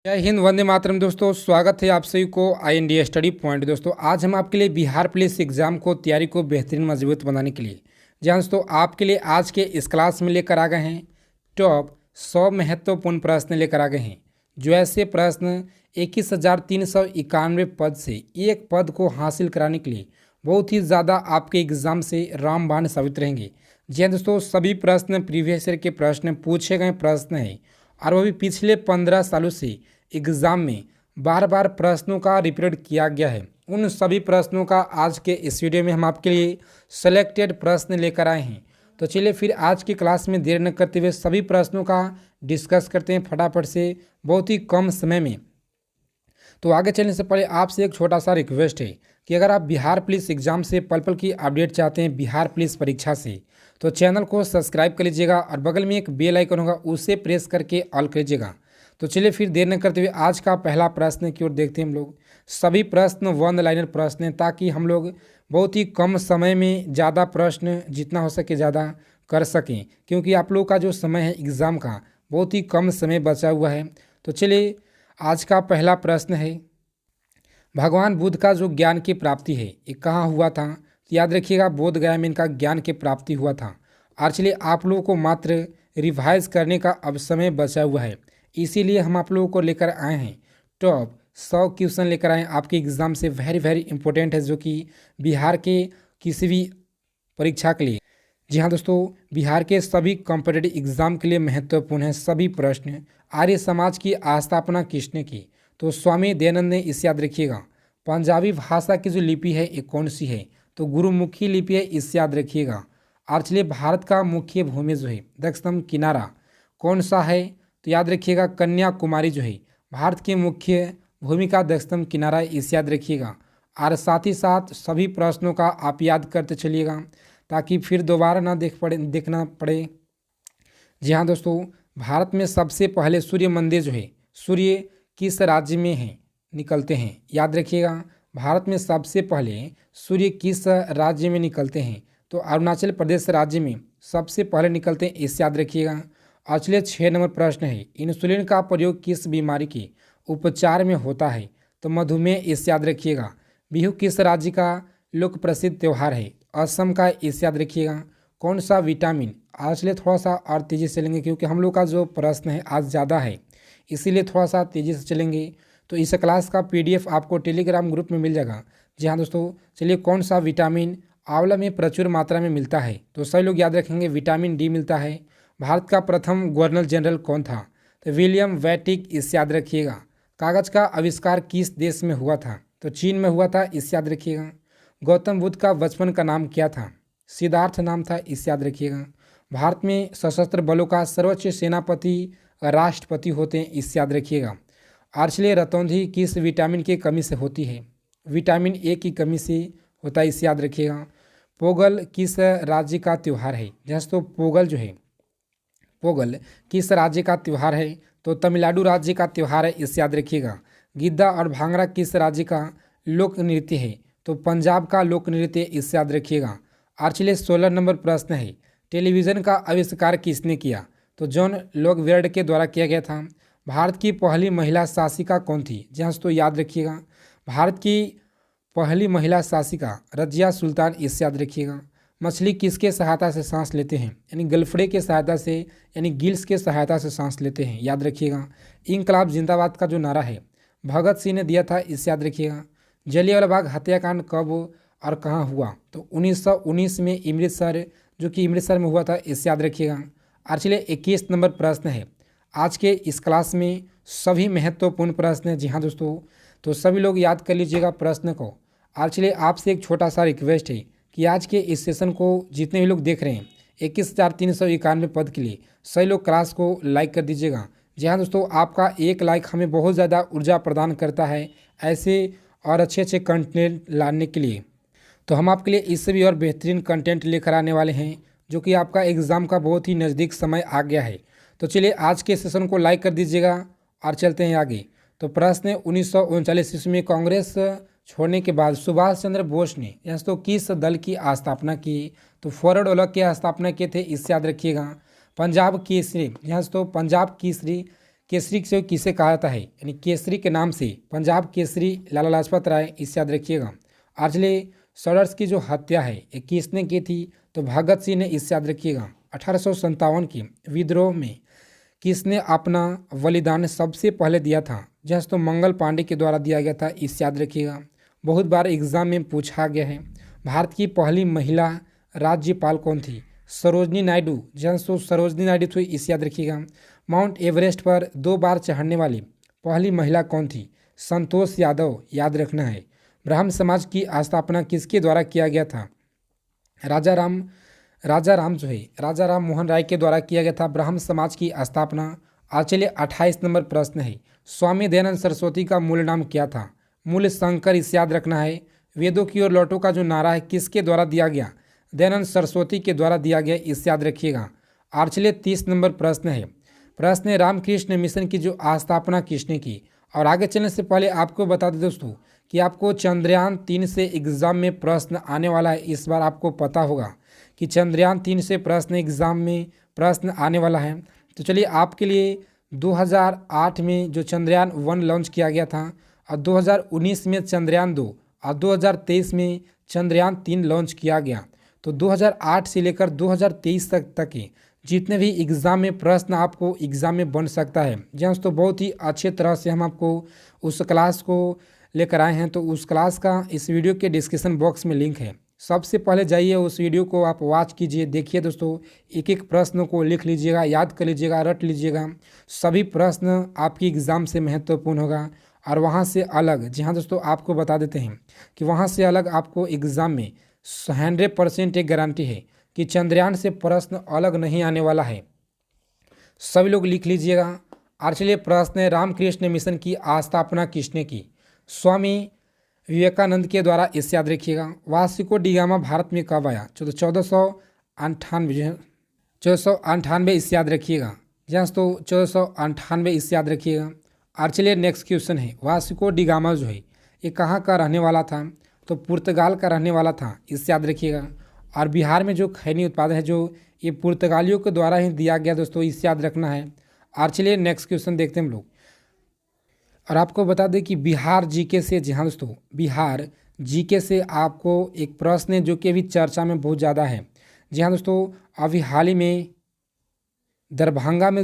जय हिंद, वंदे मातरम। दोस्तों, स्वागत है आप सभी को INDA स्टडी पॉइंट। दोस्तों, आज हम आपके लिए बिहार पुलिस एग्जाम को तैयारी को बेहतरीन मजबूत बनाने के लिए जहाँ दोस्तों आपके लिए आज के इस क्लास में लेकर आ गए हैं टॉप 100 महत्वपूर्ण प्रश्न लेकर आ गए हैं। जो ऐसे प्रश्न 21,391 पद से एक पद को हासिल कराने के लिए बहुत ही ज़्यादा आपके एग्ज़ाम से रामबाण साबित रहेंगे। जी हाँ दोस्तों, सभी प्रश्न प्रीवियस ईयर के प्रश्न पूछे गए प्रश्न हैं और वो भी पिछले 15 सालों से एग्ज़ाम में बार बार प्रश्नों का रिपीट किया गया है। उन सभी प्रश्नों का आज के इस वीडियो में हम आपके लिए सेलेक्टेड प्रश्न लेकर आए हैं। तो चलिए फिर आज की क्लास में देर न करते हुए सभी प्रश्नों का डिस्कस करते हैं फटाफट से, बहुत ही कम समय में। तो आगे चलने से पहले आपसे एक छोटा सा रिक्वेस्ट है कि अगर आप बिहार पुलिस एग्जाम से पल पल की अपडेट चाहते हैं बिहार पुलिस परीक्षा से, तो चैनल को सब्सक्राइब कर लीजिएगा और बगल में एक बेल आइकन होगा उसे प्रेस करके ऑल कर लीजिएगा। तो चलिए फिर देर न करते हुए आज का पहला प्रश्न की ओर देखते हैं हम लोग। सभी प्रश्न वन लाइनर प्रश्न हैं ताकि हम लोग बहुत ही कम समय में ज़्यादा प्रश्न जितना हो सके ज़्यादा कर सकें, क्योंकि आप लोगों का जो समय है एग्ज़ाम का बहुत ही कम समय बचा हुआ है। तो चलिए आज का पहला प्रश्न है, भगवान बुद्ध का जो ज्ञान की प्राप्ति है ये कहाँ हुआ था? तो याद रखिएगा बोध गया में इनका ज्ञान की प्राप्ति हुआ था। और चलिए आप लोगों को मात्र रिवाइज करने का अब समय बचा हुआ है, इसीलिए हम आप लोगों को लेकर आए हैं टॉप 100 क्वेश्चन लेकर आए हैं आपके एग्ज़ाम से। वेरी वेरी इंपॉर्टेंट है, जो कि बिहार के किसी भी परीक्षा के लिए, जी हाँ दोस्तों, बिहार के सभी कॉम्पिटिटिव एग्जाम के लिए महत्वपूर्ण है सभी प्रश्न। आर्य समाज की स्थापना किसने की? तो स्वामी दयानंद ने, इसे याद रखिएगा। पंजाबी भाषा की जो लिपि है ये कौन सी है? तो गुरुमुखी लिपि है, इसे याद रखिएगा। और चलिए भारत का मुख्य भूमि जो है दक्षिण किनारा कौन सा है? तो याद रखिएगा कन्याकुमारी जो है भारत की मुख्य भूमि का दक्षिण किनारा है, इसे याद रखिएगा। और साथ ही साथ सभी प्रश्नों का आप याद करते चलिएगा ताकि फिर दोबारा ना देखना पड़े। जी हाँ दोस्तों, भारत में सबसे पहले सूर्य मंदिर जो है सूर्य किस राज्य में है निकलते हैं? याद रखिएगा भारत में सबसे पहले सूर्य किस राज्य में निकलते हैं? तो अरुणाचल प्रदेश राज्य में सबसे पहले निकलते हैं, इसे याद रखिएगा। और चलिए 6 नंबर प्रश्न है, इंसुलिन का प्रयोग किस बीमारी के उपचार में होता है? तो मधुमेह, इसे याद रखिएगा। बिहू किस राज्य का लोक प्रसिद्ध त्यौहार है? असम का, इसे याद रखिएगा। कौन सा विटामिन, आज चलिए थोड़ा सा और तेज़ी से चलेंगे क्योंकि हम लोग का जो प्रश्न है आज ज़्यादा है, इसीलिए थोड़ा सा तेज़ी से चलेंगे। तो इस क्लास का PDF आपको टेलीग्राम ग्रुप में मिल जाएगा। जी हाँ दोस्तों, चलिए कौन सा विटामिन आंवला में प्रचुर मात्रा में मिलता है? तो सभी लोग याद रखेंगे विटामिन D मिलता है। भारत का प्रथम गवर्नर जनरल कौन था? तो विलियम वैटिक, इसे याद रखिएगा। कागज का आविष्कार किस देश में हुआ था? तो चीन में हुआ था, इसे याद रखिएगा। गौतम बुद्ध का बचपन का नाम क्या था? सिद्धार्थ नाम था, इसे याद रखिएगा। भारत में सशस्त्र बलों का सर्वोच्च सेनापति राष्ट्रपति होते हैं, इसे याद रखिएगा। आर्चले रतौंधी किस विटामिन की कमी से होती है? विटामिन A की कमी से होता है, इसे याद रखिएगा। पोंगल किस राज्य का त्यौहार है? जैसे तो पोंगल जो है पोंगल किस राज्य का त्यौहार है? तो तमिलनाडु राज्य का त्यौहार है, इसे याद रखिएगा। गिद्दा और भांगड़ा किस राज्य का लोक नृत्य है? तो पंजाब का लोक नृत्य, इसे याद रखिएगा। और चलिए 16 नंबर प्रश्न है, टेलीविज़न का आविष्कार किसने किया? तो जॉन लॉकवेल्ड के द्वारा किया गया था। भारत की पहली महिला शासिका कौन थी? जहाँ तो याद रखिएगा भारत की पहली महिला शासिका रजिया सुल्तान, इसे याद रखिएगा। मछली किसके सहायता से सांस लेते हैं? यानी गलफड़े के सहायता से, यानी गिल्स के सहायता से सांस लेते हैं, याद रखिएगा। इंकलाब जिंदाबाद का जो नारा है भगत सिंह ने दिया था, इसे याद रखिएगा। जलियांवाला बाग हत्याकांड कब और कहाँ हुआ? तो 1919 में अमृतसर, जो कि अमृतसर में हुआ था, इसे याद रखिएगा। और चलिए 21 नंबर प्रश्न है आज के इस क्लास में सभी महत्वपूर्ण प्रश्न हैं। जी हाँ दोस्तों, तो सभी लोग याद कर लीजिएगा प्रश्न को। और चलिए आपसे एक छोटा सा रिक्वेस्ट है कि आज के इस सेशन को जितने भी लोग देख रहे हैं 21,391 पद के लिए सभी लोग क्लास को लाइक कर दीजिएगा। जी हाँ दोस्तों, आपका एक लाइक हमें बहुत ज़्यादा ऊर्जा प्रदान करता है ऐसे और अच्छे अच्छे कंटेंट लाने के लिए। तो हम आपके लिए इससे भी और बेहतरीन कंटेंट लेकर आने वाले हैं, जो कि आपका एग्ज़ाम का बहुत ही नज़दीक समय आ गया है। तो चलिए आज के सेशन को लाइक कर दीजिएगा और चलते हैं आगे। तो प्रश्न 1939 ईस्वी में कांग्रेस छोड़ने के बाद सुभाष चंद्र बोस ने यहाँ तो किस दल की स्थापना की? तो फॉरवर्ड ब्लॉक की स्थापना किए थे, इससे याद रखिएगा। पंजाब केसरी, यहाँ तो पंजाब केसरी केसरी से किसे कहा जाता है, यानी केसरी के नाम से पंजाब केसरी लाला लाजपत राय, इसे याद रखिएगा। आर्चले सॉर्डर्स की जो हत्या है ये किसने की थी, तो भगत सिंह ने, इसे याद रखिएगा। 1857 के विद्रोह में किसने अपना बलिदान सबसे पहले दिया था, जैसे तो मंगल पांडे के द्वारा दिया गया था, इसे याद रखिएगा। बहुत बार एग्जाम में पूछा गया है। भारत की पहली महिला राज्यपाल कौन थी, सरोजनी नायडू, जैसे तो सरोजनी नायडू थी, इसे याद रखिएगा। माउंट एवरेस्ट पर 2 बार चढ़ने वाली पहली महिला कौन थी, संतोष यादव, याद रखना है। ब्राह्मण समाज की स्थापना किसके द्वारा किया गया था, राजा राम मोहन राय के द्वारा किया गया था ब्राह्मण समाज की स्थापना। आज चलिए 28 नंबर प्रश्न है, स्वामी दयानंद सरस्वती का मूल नाम क्या था, मूल शंकर, इसे याद रखना है। वेदों की ओर लौटो का जो नारा है किसके द्वारा दिया गया, दयानंद सरस्वती के द्वारा दिया गया, इसे याद रखिएगा। आज चलिए 30 नंबर प्रश्न है, प्रश्न है रामकृष्ण मिशन की जो स्थापना किसने की। और आगे चलने से पहले आपको बता दें दोस्तों कि आपको चंद्रयान 3 से एग्ज़ाम में प्रश्न आने वाला है। इस बार आपको पता होगा कि चंद्रयान 3 से प्रश्न एग्ज़ाम में प्रश्न आने वाला है। तो चलिए आपके लिए 2008 में जो चंद्रयान 1 लॉन्च किया गया था, और 2019 में चंद्रयान 2, और 2023 में चंद्रयान 3 लॉन्च किया गया। तो 2008 से लेकर 2023 तक के जितने भी एग्ज़ाम में प्रश्न आपको एग्ज़ाम में बन सकता है, जहाँ तो बहुत ही अच्छे तरह से हम आपको उस क्लास को लेकर आए हैं। तो उस क्लास का इस वीडियो के डिस्क्रिप्शन बॉक्स में लिंक है, सबसे पहले जाइए उस वीडियो को आप वॉच कीजिए, देखिए दोस्तों, एक एक प्रश्न को लिख लीजिएगा, याद कर लीजिएगा, रट लीजिएगा। सभी प्रश्न आपकी एग्ज़ाम से महत्वपूर्ण होगा। और वहाँ से अलग, जी हाँ दोस्तों, आपको बता देते हैं कि वहाँ से अलग आपको एग्ज़ाम में 100% एक गारंटी है कि चंद्रयान से प्रश्न अलग नहीं आने वाला है। सभी लोग लिख लीजिएगा। और चलिए प्रश्न है, रामकृष्ण मिशन की स्थापना किसने की, स्वामी विवेकानंद के द्वारा, इसे याद रखिएगा। वास्को डी गामा भारत में कब आया, 1498, इसे याद रखिएगा। जहाँ तो 1498, इसे याद रखिएगा। और चलिए नेक्स्ट क्वेश्चन है, वास्को डी गामा जो है ये कहाँ का रहने वाला था, तो पुर्तगाल का रहने वाला था, इसे याद रखिएगा। और बिहार में जो खैनी उत्पादन है जो ये पुर्तगालियों के द्वारा ही दिया गया दोस्तों, इसे याद रखना है। और चलिए नेक्स्ट क्वेश्चन देखते हैं हम लोग। और आपको बता दें कि बिहार जीके से, जी हाँ दोस्तों, बिहार जीके से आपको एक प्रश्न है जो कि अभी चर्चा में बहुत ज़्यादा है। जी हाँ दोस्तों, अभी हाल ही में दरभंगा में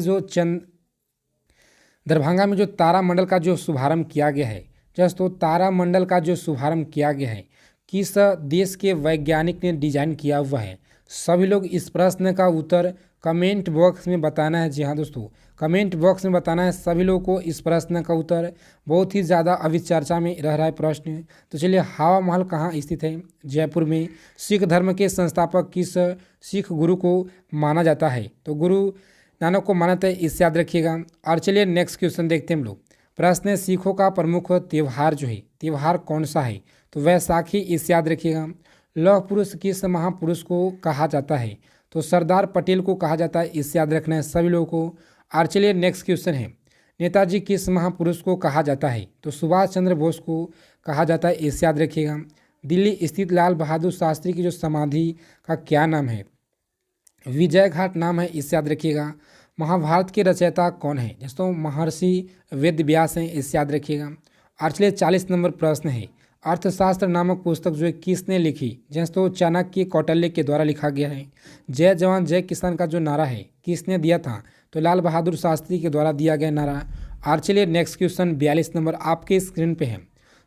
जो तारामंडल का जो शुभारंभ किया गया है, दोस्तों तारामंडल का जो शुभारंभ किया गया है किस देश के वैज्ञानिक ने डिजाइन किया हुआ है। सभी लोग इस प्रश्न का उत्तर कमेंट बॉक्स में बताना है। जी हाँ दोस्तों, कमेंट बॉक्स में बताना है सभी लोगों को इस प्रश्न का उत्तर। बहुत ही ज़्यादा अभी चर्चा में रह रहा है प्रश्न। तो चलिए, हवा महल कहाँ स्थित है, जयपुर में। सिख धर्म के संस्थापक किस सिख गुरु को माना जाता है, तो गुरु नानक को माना जाता है, इसे याद रखिएगा। और चलिए नेक्स्ट क्वेश्चन देखते हैं हम लोग। प्रश्न है, सिखों का प्रमुख त्यौहार जो है, त्यौहार कौन सा है, तो वैसाखी, इसे याद रखिएगा। लौह पुरुष किस महापुरुष को कहा जाता है, तो सरदार पटेल को कहा जाता है, इसे याद रखना है सभी लोगों को। और चलिए नेक्स्ट क्वेश्चन है, नेताजी किस महापुरुष को कहा जाता है, तो सुभाष चंद्र बोस को कहा जाता है, इसे याद रखिएगा। दिल्ली स्थित लाल बहादुर शास्त्री की जो समाधि का क्या नाम है, विजय घाट नाम है, इसे याद रखिएगा। महाभारत के रचयिता कौन है, दोस्तों महर्षि वेद व्यास हैं, इसे याद रखिएगा। और चलिए 40 नंबर प्रश्न है, अर्थशास्त्र नामक पुस्तक जो है किसने लिखी, जैसे तो चाणक्य कौटिल्य के द्वारा लिखा गया है। जय जवान जय किसान का जो नारा है किसने दिया था, तो लाल बहादुर शास्त्री के द्वारा दिया गया नारा। और चलिए नेक्स्ट क्वेश्चन 42 नंबर आपके स्क्रीन पे है,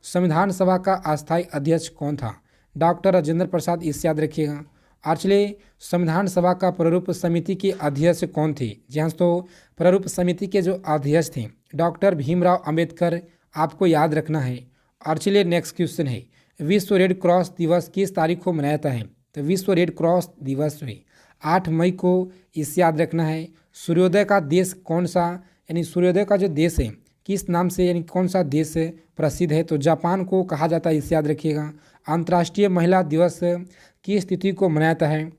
संविधान सभा का अस्थायी अध्यक्ष कौन था, डॉक्टर राजेंद्र प्रसाद, इसे याद रखिएगा। और चलिए संविधान सभा का प्रारूप समिति के अध्यक्ष कौन थे, जहाँ तो प्रारूप समिति के जो अध्यक्ष थे डॉक्टर भीमराव अंबेडकर, आपको याद रखना है। और चलिए नेक्स्ट क्वेश्चन है, विश्व रेड क्रॉस दिवस किस तारीख को मनाया जाता है, तो विश्व रेड क्रॉस दिवस है 8 मई को, इसे याद रखना है। सूर्योदय का देश कौन सा, यानी सूर्योदय का जो देश है किस नाम से, यानी कौन सा देश प्रसिद्ध है, तो जापान को कहा जाता है, इसे याद रखिएगा। अंतर्राष्ट्रीय महिला दिवस किस तिथि को मनाया जाता है,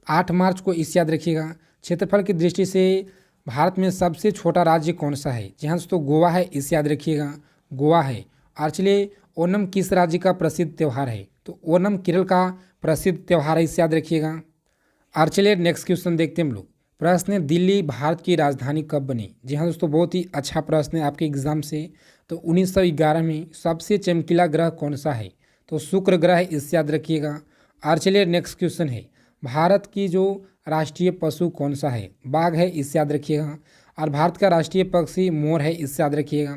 8 मार्च को, इसे याद रखिएगा। क्षेत्रफल की दृष्टि से भारत में सबसे छोटा राज्य कौन सा है, जहाँ तो गोवा है, इसे याद रखिएगा, गोवा है। और चलिए ओणम किस राज्य का प्रसिद्ध त्यौहार है, तो ओणम केरल का प्रसिद्ध त्यौहार है, इसे याद रखिएगा। और चलिए नेक्स्ट क्वेश्चन देखते हैं हम लोग। प्रश्न है, दिल्ली भारत की राजधानी कब बनी? जी हाँ दोस्तों, बहुत ही अच्छा प्रश्न है आपके एग्जाम से। तो 1911 में। सबसे चमकीला ग्रह कौन सा है? तो शुक्र ग्रह है, इससे याद रखिएगा। और चलिए नेक्स्ट क्वेश्चन है, भारत की जो राष्ट्रीय पशु कौन सा है? बाघ है, इससे याद रखिएगा। और भारत का राष्ट्रीय पक्षी मोर है, इससे याद रखिएगा।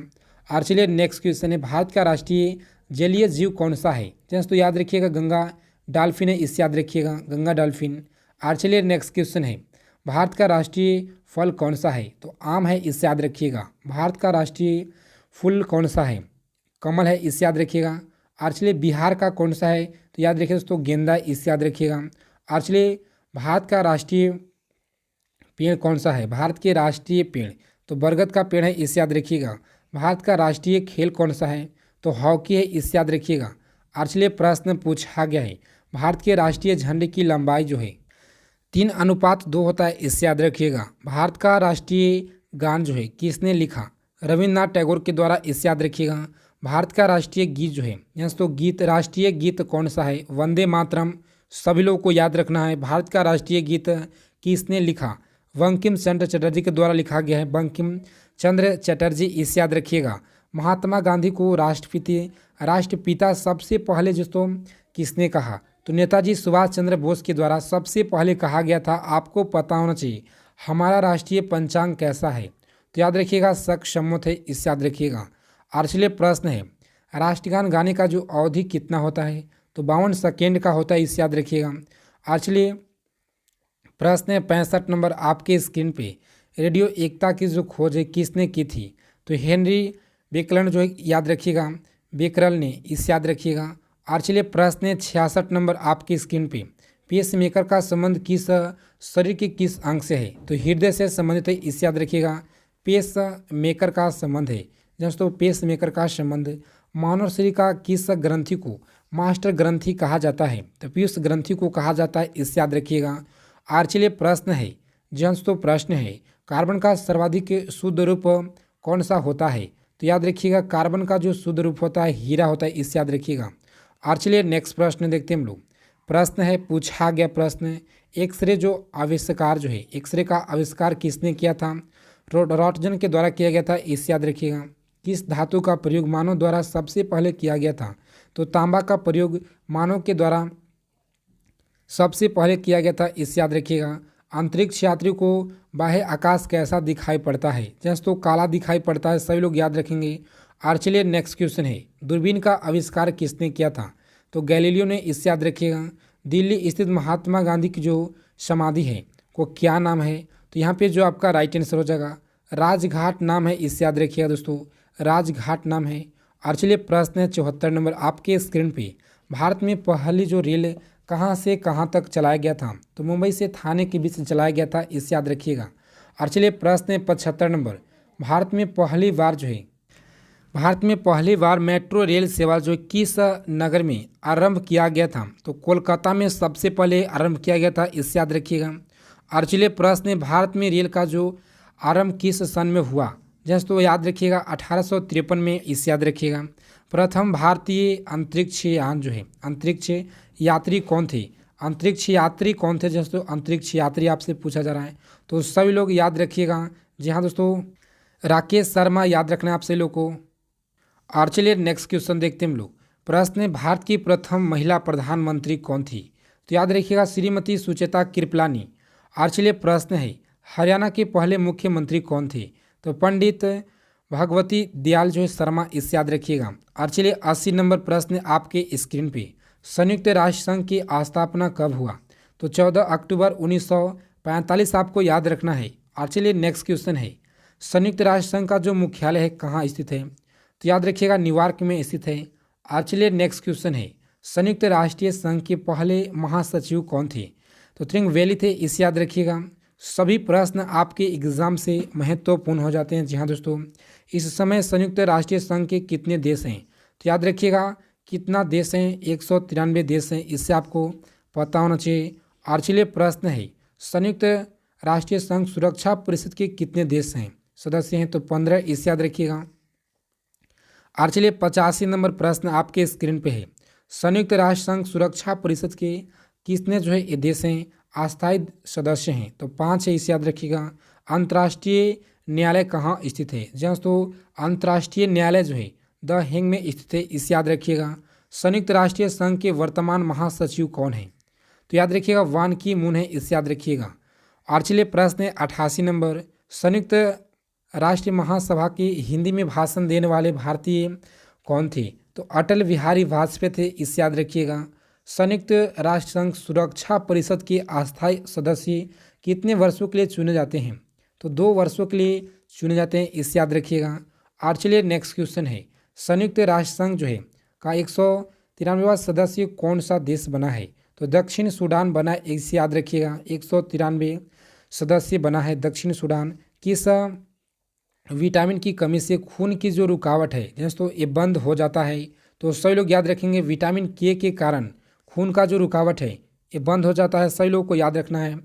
और चलिए नेक्स्ट क्वेश्चन है, भारत का राष्ट्रीय जलीय जीव कौन सा है? तो याद रखिएगा गंगा डॉल्फिन है, इससे याद रखिएगा, गंगा डॉल्फिन। और चलिए नेक्स्ट क्वेश्चन है, भारत का राष्ट्रीय फल कौन सा है? तो आम है, इससे याद रखिएगा। भारत का राष्ट्रीय फूल कौन सा है? कमल है, इससे याद रखिएगा। और चलिए बिहार का कौन सा है? तो याद रखिए दोस्तों, गेंदा, इससे याद रखिएगा। और चलिए भारत का राष्ट्रीय पेड़ कौन सा है? भारत के राष्ट्रीय पेड़ तो बरगद का पेड़ है, इससे याद रखिएगा। भारत का राष्ट्रीय खेल कौन सा है? तो हॉकी है, इससे याद रखिएगा। और चलिए प्रश्न पूछा गया है, भारत के राष्ट्रीय झंडे की लंबाई जो है 3:2 होता है, इससे याद रखिएगा। भारत का राष्ट्रीय गान जो है किसने लिखा? रविन्द्रनाथ टैगोर के द्वारा, इससे याद रखिएगा। भारत का राष्ट्रीय गीत जो है, यस तो गीत राष्ट्रीय गीत कौन सा है? वंदे मातरम। सभी लोगों को याद रखना है। भारत का राष्ट्रीय गीत किसने लिखा? बंकिम चंद्र चटर्जी के द्वारा लिखा गया है, बंकिम चंद्र चटर्जी, इससे याद रखिएगा। महात्मा गांधी को राष्ट्रपिता सबसे पहले दोस्तों किसने कहा? तो नेताजी सुभाष चंद्र बोस के द्वारा सबसे पहले कहा गया था। आपको पता होना चाहिए हमारा राष्ट्रीय पंचांग कैसा है? तो याद रखिएगा शक सम्मत है, इससे याद रखिएगा। और चलिए प्रश्न है, राष्ट्रगान गाने का जो अवधि कितना होता है? तो 52 सेकेंड का होता है, इससे याद रखिएगा। और चलिए प्रश्न है 65 नंबर आपके स्क्रीन पे, रेडियो एकता की जो खोज है किसने की थी? तो हेनरी बेकलर जो है, याद रखिएगा, बेकरल ने, इससे याद रखिएगा। और चलिए प्रश्न है 66 नंबर आपकी स्क्रीन पे, पेस मेकर का संबंध किस शरीर के किस अंग से है? तो हृदय से संबंधित है, इससे याद रखिएगा। पेस मेकर का संबंध है दोस्तों, पेस मेकर का संबंध मानव शरीर का किस ग्रंथि को मास्टर ग्रंथि कहा जाता है? तो पीयूष ग्रंथि को कहा जाता है, इससे याद रखिएगा। और चलिए प्रश्न है दोस्तों, प्रश्न है कार्बन का सर्वाधिक शुद्ध रूप कौन सा होता है? तो याद रखिएगा कार्बन का जो शुद्ध रूप होता है हीरा होता है, इससे याद रखिएगा। और चलिए नेक्स्ट प्रश्न देखते हैं हम लोग। प्रश्न है पूछा गया प्रश्न, एक्सरे जो आविष्कार जो है, एक्सरे का आविष्कार किसने किया था? रॉटजन के द्वारा किया गया था, इससे याद रखिएगा। किस धातु का प्रयोग मानव द्वारा सबसे पहले किया गया था? तो तांबा का प्रयोग मानव के द्वारा सबसे पहले किया गया था, इससे याद रखिएगा। अंतरिक्ष यात्री को बाह्य आकाश कैसा दिखाई पड़ता है? जैसे तो काला दिखाई पड़ता है, सभी लोग याद रखेंगे। और चलिए नेक्स्ट क्वेश्चन है, दूरबीन का आविष्कार किसने किया था? तो गैलीलियो ने, इससे याद रखिएगा। दिल्ली स्थित महात्मा गांधी की जो समाधि है को क्या नाम है? तो यहाँ पे जो आपका राइट आंसर हो जाएगा राजघाट नाम है, इससे याद रखिएगा दोस्तों, राजघाट नाम है। और चलिए प्रश्न है 74 नंबर आपके स्क्रीन पे, भारत में पहली जो रेल कहाँ से कहाँ तक चलाया गया था? तो मुंबई से थाने के बीच चलाया गया था, इससे याद रखिएगा। और चलिए प्रश्न है 75 नंबर, भारत में पहली बार मेट्रो रेल सेवा जो किस नगर में आरंभ किया गया था? तो कोलकाता में सबसे पहले आरंभ किया गया था, इससे याद रखिएगा। और चलिए प्रश्न है, भारत में रेल का जो आरंभ किस सन में हुआ? जैसे तो याद रखिएगा 1853 में, इससे याद रखिएगा। प्रथम भारतीय अंतरिक्ष यान जो है, अंतरिक्ष यात्री कौन थे? अंतरिक्ष यात्री कौन थे? जैसे तो अंतरिक्ष यात्री आपसे पूछा जा रहा है, तो सभी लोग याद रखिएगा। जी हाँ दोस्तों, राकेश शर्मा, याद रखना है आप सभी लोग को। और चलिए नेक्स्ट क्वेश्चन देखते हैं हम लोग। प्रश्न है, भारत की प्रथम महिला प्रधानमंत्री कौन थी? तो याद रखिएगा श्रीमती सुचेता कृपलानी। और चलिए प्रश्न है, हरियाणा के पहले मुख्यमंत्री कौन थे? तो पंडित भगवती दयाल जो है शर्मा, इससे याद रखिएगा। और चलिए 80 नंबर प्रश्न आपके स्क्रीन पे, संयुक्त राष्ट्र संघ की स्थापना कब हुआ? तो 14 अक्टूबर 1945 आपको याद रखना है। और चलिए नेक्स्ट क्वेश्चन है, संयुक्त राष्ट्र संघ का जो मुख्यालय है कहाँ स्थित है? तो याद रखिएगा न्यूयॉर्क में स्थित है। और चलिए नेक्स्ट क्वेश्चन है, संयुक्त राष्ट्रीय संघ के पहले महासचिव कौन थे? तो त्रिंग वैली थे, इसे याद रखिएगा। सभी प्रश्न आपके एग्जाम से महत्वपूर्ण हो जाते हैं। जी हाँ दोस्तों, इस समय संयुक्त राष्ट्रीय संघ के कितने देश हैं? तो याद रखिएगा कितना देश हैं? 193 देश हैं, इससे आपको पता होना चाहिए। और चलिए प्रश्न है, संयुक्त राष्ट्रीय संघ सुरक्षा परिषद के कितने देश हैं सदस्य हैं? तो 15, इससे याद रखिएगा। और चलिए 85 नंबर प्रश्न आपके स्क्रीन पे है, संयुक्त राष्ट्र संघ सुरक्षा परिषद के कितने जो है ये देश हैं? अस्थायी सदस्य हैं? तो 5 है, इसे याद रखिएगा। अंतर्राष्ट्रीय न्यायालय कहाँ स्थित है? जी हाँ दोस्तों, अंतर्राष्ट्रीय न्यायालय जो है द हेग में स्थित है, इसे याद रखिएगा। संयुक्त राष्ट्रीय संघ के वर्तमान महासचिव कौन है? तो याद रखिएगा वान की मून है, इसे याद रखिएगा। और चलिए प्रश्न है 88 नंबर, संयुक्त राष्ट्र महासभा की हिंदी में भाषण देने वाले भारतीय कौन थे? तो अटल बिहारी वाजपेयी थे, इसे याद रखिएगा। संयुक्त राष्ट्र संघ सुरक्षा परिषद के अस्थायी सदस्य कितने वर्षों के लिए चुने जाते हैं? तो 2 वर्षों के लिए चुने जाते हैं, इसे याद रखिएगा। और चलिए नेक्स्ट क्वेश्चन है, संयुक्त राष्ट्र संघ जो है का 193वां सदस्य कौन सा देश बना है? तो दक्षिण सूडान बना है, इसे याद रखिएगा। 193 सदस्य बना है दक्षिण सूडान। किस विटामिन की कमी से खून की जो रुकावट है दोस्तों ये बंद हो जाता है? तो सभी लोग याद रखेंगे विटामिन के कारण खून का जो रुकावट है ये बंद हो जाता है, सभी लोग को याद रखना है।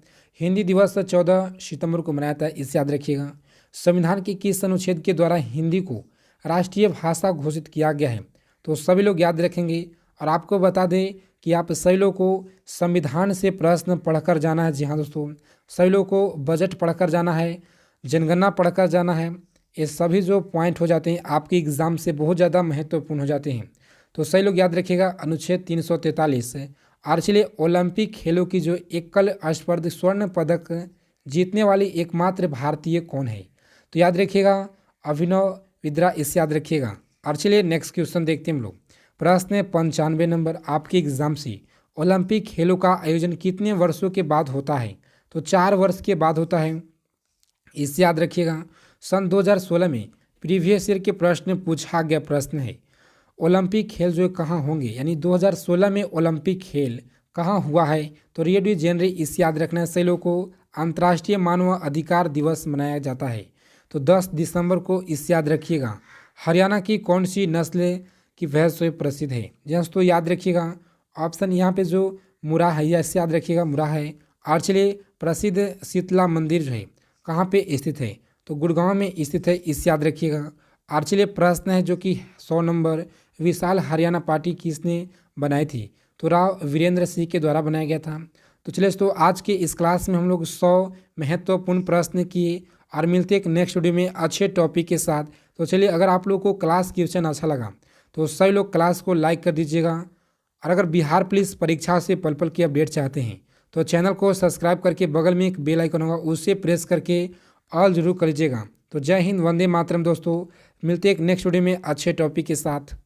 हिंदी दिवस 14 सितंबर को मनाया जाता है, इसे याद रखिएगा। संविधान के किस अनुच्छेद के द्वारा हिंदी को राष्ट्रीय भाषा घोषित किया गया है? तो सभी लोग याद रखेंगे। और आपको बता दें कि आप सभी लोग को संविधान से प्रश्न पढ़कर जाना है। जी हाँ दोस्तों, सभी लोग को बजट पढ़कर जाना है, जनगणना पढ़कर जाना है। ये सभी जो पॉइंट हो जाते हैं आपके एग्ज़ाम से बहुत ज़्यादा महत्वपूर्ण हो जाते हैं, तो सही लोग याद रखिएगा। अनुच्छेद 343 है। और चलिए ओलंपिक खेलों की जो एकल स्पर्ध स्वर्ण पदक जीतने वाली एकमात्र भारतीय कौन है? तो याद रखिएगा अभिनव बिंद्रा, इसे याद रखिएगा। और चलिए नेक्स्ट क्वेश्चन देखते हैं हम लोग। प्रश्न है 95 नंबर आपके एग्जाम से, ओलंपिक खेलों का आयोजन कितने वर्षों के बाद होता है? तो 4 वर्ष के बाद होता है, इसे याद रखिएगा। सन 2016 में प्रीवियस ईयर के प्रश्न पूछा गया प्रश्न है ओलंपिक खेल जो कहाँ होंगे, यानी 2016 में ओलंपिक खेल कहाँ हुआ है? तो रियो डी जेनेरो, इसे याद रखना है। सही लोगों को अंतर्राष्ट्रीय मानव अधिकार दिवस मनाया जाता है, तो 10 दिसंबर को, इसे याद रखिएगा। हरियाणा की कौन सी नस्ल की भैंस प्रसिद्ध है? दोस्तों याद रखिएगा ऑप्शन यहाँ पे जो मुरा है, या इसे याद रखिएगा मुरा है। और चलिए प्रसिद्ध शीतला मंदिर जो है कहाँ पे स्थित है? तो गुड़गांव में स्थित है, इसे याद रखिएगा। और चलिए प्रश्न है जो कि 100 नंबर, विशाल हरियाणा पार्टी किसने बनाई थी? तो राव वीरेंद्र सिंह के द्वारा बनाया गया था। तो चलिए तो आज के इस क्लास में हम लोग 100 महत्वपूर्ण प्रश्न किए, और मिलते हैं एक नेक्स्ट वीडियो में अच्छे टॉपिक के साथ। तो चलिए अगर आप लोग को क्लास क्वेश्चन अच्छा लगा तो सभी लोग क्लास को लाइक कर दीजिएगा। और अगर बिहार पुलिस परीक्षा से पल पल की अपडेट चाहते हैं तो चैनल को सब्सक्राइब करके बगल में एक बेल आइकन होगा उसे प्रेस करके ऑल जरूर कर लीजिएगा। तो जय हिंद, वंदे मातरम दोस्तों, मिलते हैं एक नेक्स्ट वीडियो में अच्छे टॉपिक के साथ।